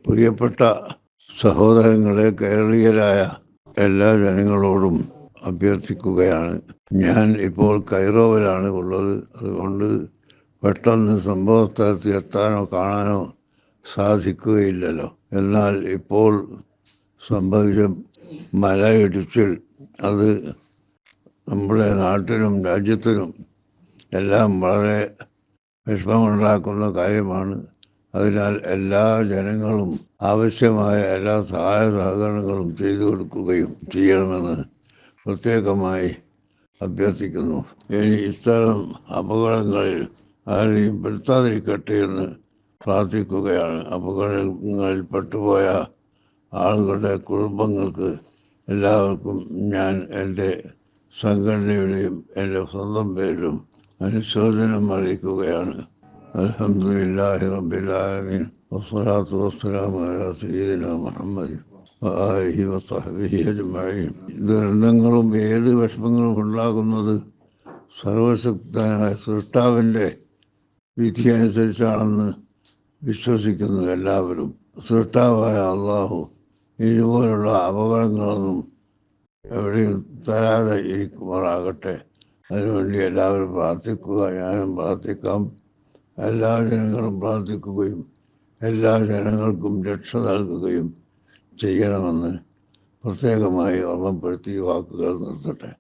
പ്രിയപ്പെട്ട സഹോദരങ്ങളെ, കേരളീയരായ എല്ലാ ജനങ്ങളോടും അഭ്യർത്ഥിക്കുകയാണ്. ഞാൻ ഇപ്പോൾ കൈറോവിലാണ് ഉള്ളത്. അതുകൊണ്ട് പെട്ടെന്ന് സംഭവസ്ഥലത്ത് എത്താനോ കാണാനോ സാധിക്കുകയില്ലല്ലോ. എന്നാൽ ഇപ്പോൾ സംഭവിച്ച മലയിടിച്ചിൽ അത് നമ്മുടെ നാട്ടിനും രാജ്യത്തിനും എല്ലാം വളരെ വിഷമമുണ്ടാക്കുന്ന കാര്യമാണ്. അതിനാൽ എല്ലാ ജനങ്ങളും ആവശ്യമായ എല്ലാ സഹായ സഹകരണങ്ങളും ചെയ്തു കൊടുക്കുകയും ചെയ്യണമെന്ന് പ്രത്യേകമായി അഭ്യർത്ഥിക്കുന്നു. ഇനി ഇത്തരം അപകടങ്ങളിൽ ആരെയും പെടുത്താതിരിക്കട്ടെ എന്ന് പ്രാർത്ഥിക്കുകയാണ്. അപകടങ്ങളിൽ പെട്ടുപോയ ആളുകളുടെ കുടുംബങ്ങൾക്ക് എല്ലാവർക്കും ഞാൻ എൻ്റെ സംഘടനയുടെയും എൻ്റെ സ്വന്തം പേരിലും അനുശോചനം അറിയിക്കുകയാണ്. അൽഹംദുലില്ലാഹി റബ്ബിൽ ആലമീൻ വസ്സലാത്തു വസ്സലാമു അലാ സയ്യിദിനാ മുഹമ്മദ് വആലിഹി വസഹ്ബിഹി അജ്മഈൻ. ദുരന്തങ്ങളും ഏത് വിഷമങ്ങളും ഉണ്ടാകുന്നത് സർവശക്തനായ സൃഷ്ടാവിൻ്റെ വിധി അനുസരിച്ചാണെന്ന് വിശ്വസിക്കുന്നു എല്ലാവരും. സൃഷ്ടാവായ അള്ളാഹു ഇതുപോലുള്ള അപകടങ്ങളൊന്നും എവിടെയും തരാതെ ഇരിക്കുമാറാകട്ടെ. അതിനുവേണ്ടി എല്ലാവരും പ്രാർത്ഥിക്കുക. ഞാനും പ്രാർത്ഥിക്കാം. എല്ലാ ജനങ്ങളും പ്രാർത്ഥിക്കുകയും എല്ലാ ജനങ്ങൾക്കും രക്ഷ നൽകുകയും ചെയ്യണമെന്ന് പ്രത്യേകമായി ഓർമ്മപ്പെടുത്തി വാക്കുകൾ നിർത്തട്ടെ.